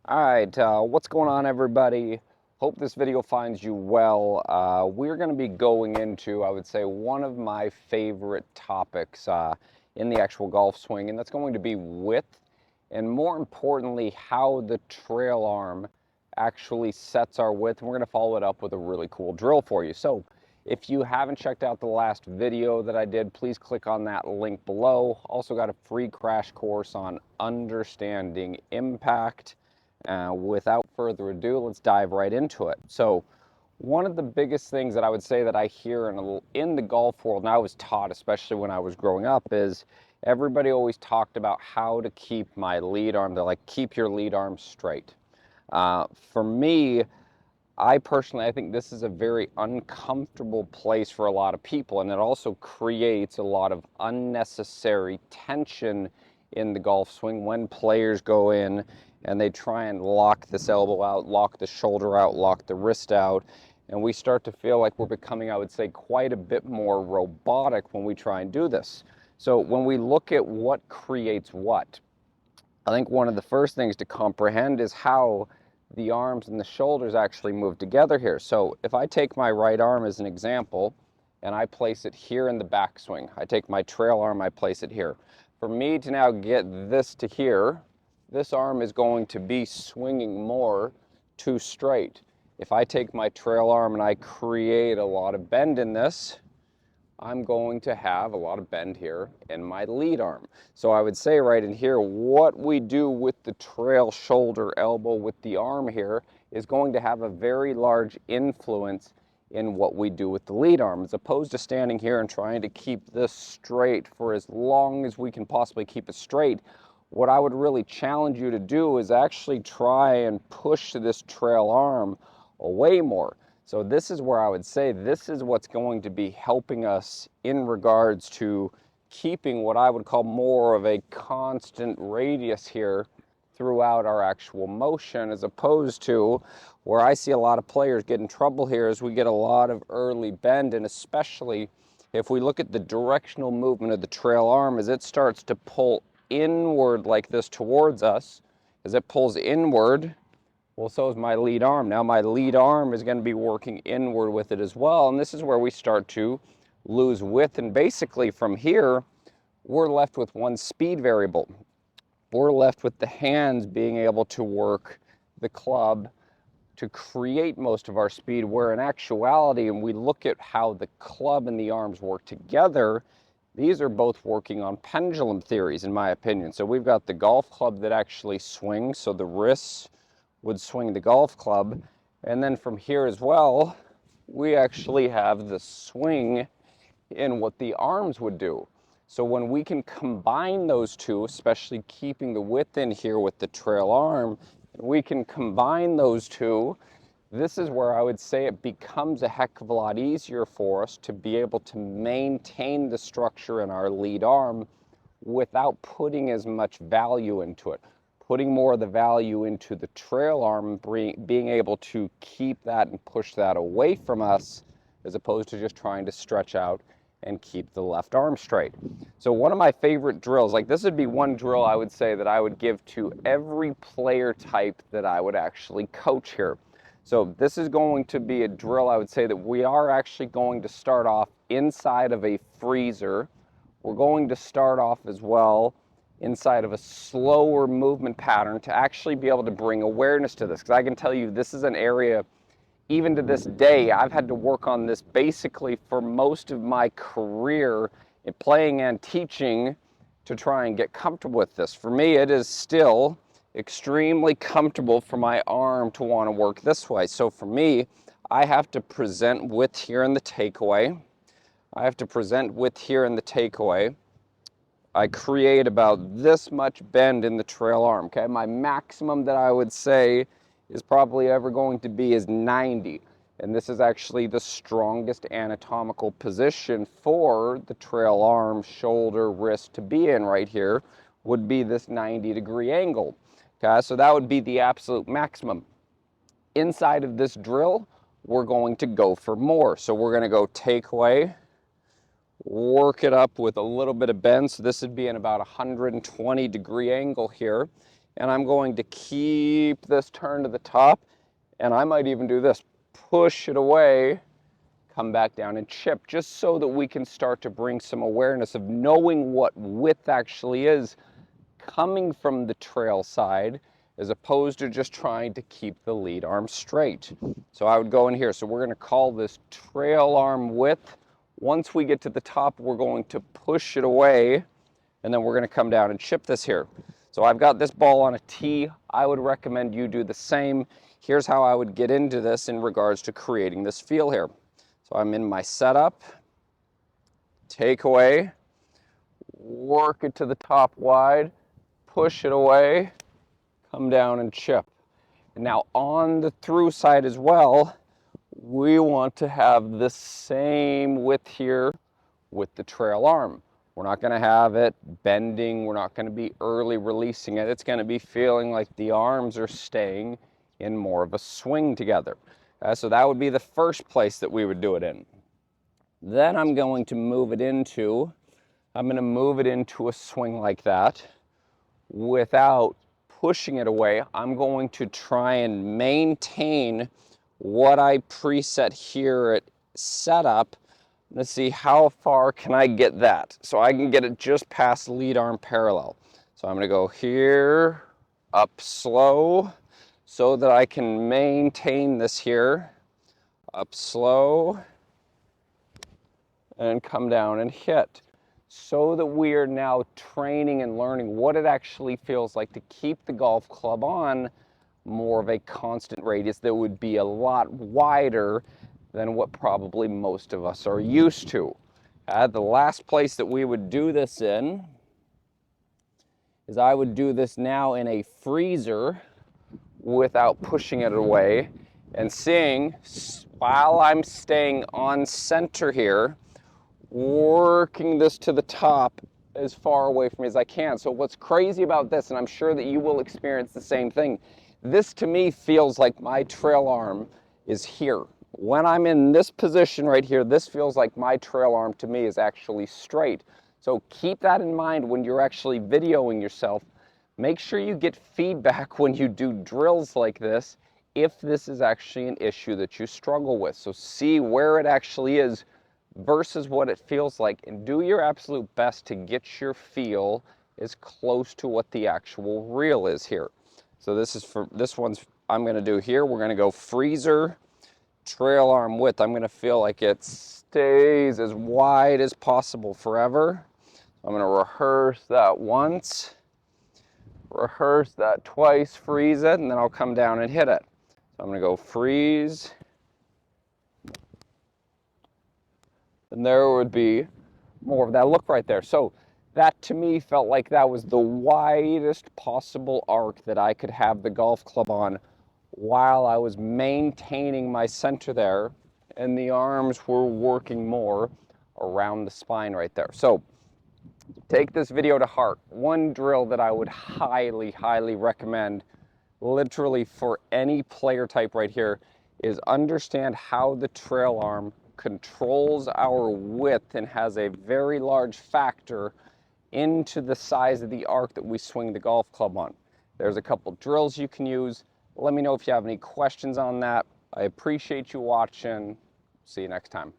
All right, what's going on, everybody? Hope this video finds you well. We're going to be going into, I would say, one of my favorite topics in the actual golf swing, and that's going to be width, and more importantly, how the trail arm actually sets our width. And we're going to follow it up with a really cool drill for you. So if you haven't checked out the last video that I did, please click on that link below. Also got a free crash course on understanding impact. Without further ado, let's dive right into it. So one of the biggest things that I would say that I hear in the golf world, and I was taught, especially when I was growing up, is everybody always talked about how to keep my lead arm. They're like, keep your lead arm straight. For me, I personally, I think this is a very uncomfortable place for a lot of people, and it also creates a lot of unnecessary tension in the golf swing when players go in and they try and lock this elbow out, lock the shoulder out, lock the wrist out, and we start to feel like we're becoming, I would say, quite a bit more robotic when we try and do this. So when we look at what creates what, I think one of the first things to comprehend is how the arms and the shoulders actually move together here. So if I take my right arm as an example and I place it here in the backswing, I take my trail arm, I place it here. For me to now get this to here, this arm is going to be swinging more to straight. If I take my trail arm and I create a lot of bend in this, I'm going to have a lot of bend here in my lead arm. So I would say right in here, what we do with the trail, shoulder, elbow, with the arm here is going to have a very large influence in what we do with the lead arm, as opposed to standing here and trying to keep this straight for as long as we can possibly keep it straight. What I would really challenge you to do is actually try and push this trail arm away more. So this is where I would say this is what's going to be helping us in regards to keeping what I would call more of a constant radius here throughout our actual motion, as opposed to where I see a lot of players get in trouble here is we get a lot of early bend, and especially if we look at the directional movement of the trail arm as it starts to pull inward like this towards us, as it pulls inward, well, so is my lead arm. Now my lead arm is going to be working inward with it as well, and this is where we start to lose width, and basically from here, we're left with one speed variable. We're left with the hands being able to work the club to create most of our speed, where in actuality, and we look at how the club and the arms work together, these are both working on pendulum theories, in my opinion. So we've got the golf club that actually swings, so the wrists would swing the golf club, and then from here as well, we actually have the swing in what the arms would do. So when we can combine those two, especially keeping the width in here with the trail arm, we can combine those two, this is where I would say it becomes a heck of a lot easier for us to be able to maintain the structure in our lead arm without putting as much value into it. Putting more of the value into the trail arm, being able to keep that and push that away from us, as opposed to just trying to stretch out and keep the left arm straight. So one of my favorite drills, like this would be one drill I would say that I would give to every player type that I would actually coach here. So this is going to be a drill I would say that we are actually going to start off inside of a freezer. We're going to start off as well inside of a slower movement pattern to actually be able to bring awareness to this, because I can tell you this is an area, even to this day, I've had to work on this basically for most of my career in playing and teaching to try and get comfortable with this. For me, it is still extremely comfortable for my arm to want to work this way. So for me, I have to present width here in the takeaway. I have to present width here in the takeaway. I create about this much bend in the trail arm, okay? My maximum that I would say is probably ever going to be is 90. And this is actually the strongest anatomical position for the trail arm, shoulder, wrist to be in right here, would be this 90-degree angle. Okay, so that would be the absolute maximum. Inside of this drill, we're going to go for more. So we're gonna go takeaway, work it up with a little bit of bend. So this would be in about 120-degree angle here. and I'm going to keep this turned to the top, and I might even do this, push it away, come back down and chip, just so that we can start to bring some awareness of knowing what width actually is coming from the trail side, as opposed to just trying to keep the lead arm straight. So I would go in here. So we're going to call this trail arm width. Once we get to the top, we're going to push it away, and then we're going to come down and chip this here. So I've got this ball on a tee. I would recommend you do the same. Here's how I would get into this in regards to creating this feel here. So I'm in my setup, take away, work it to the top wide, push it away, come down and chip. And now on the through side as well, we want to have the same width here with the trail arm. We're not going to have it bending. We're not going to be early releasing it. It's going to be feeling like the arms are staying in more of a swing together. So that would be the first place that we would do it in. Then I'm going to move it into a swing like that without pushing it away. I'm going to try and maintain what I preset here at setup. Let's see how far can I get that. So I can get it just past lead arm parallel. So I'm going to go here, up slow, so that I can maintain this here, up slow, and come down and hit, so that we are now training and learning what it actually feels like to keep the golf club on more of a constant radius that would be a lot wider than what probably most of us are used to. The last place that we would do this in is I would do this now in a freezer without pushing it away, and seeing, while I'm staying on center here, working this to the top as far away from me as I can. So what's crazy about this, and I'm sure that you will experience the same thing, this to me feels like my trail arm is here. When I'm in this position right here, this feels like my trail arm to me is actually straight. So keep that in mind when you're actually videoing yourself. Make sure you get feedback when you do drills like this, if this is actually an issue that you struggle with. So see where it actually is versus what it feels like, and do your absolute best to get your feel as close to what the actual reel is here. So this one's I'm going to do here. We're going to go freezer, trail arm width. I'm going to feel like it stays as wide as possible forever. I'm going to rehearse that once, rehearse that twice, freeze it, and then I'll come down and hit it. So I'm going to go freeze, and there would be more of that look right there. So that to me felt like that was the widest possible arc that I could have the golf club on while I was maintaining my center there, and the arms were working more around the spine right there. So take this video to heart. One drill that I would highly, highly recommend, literally for any player type right here, is understand how the trail arm controls our width and has a very large factor into the size of the arc that we swing the golf club on. There's a couple drills you can use. Let me know if you have any questions on that. I appreciate you watching. See you next time.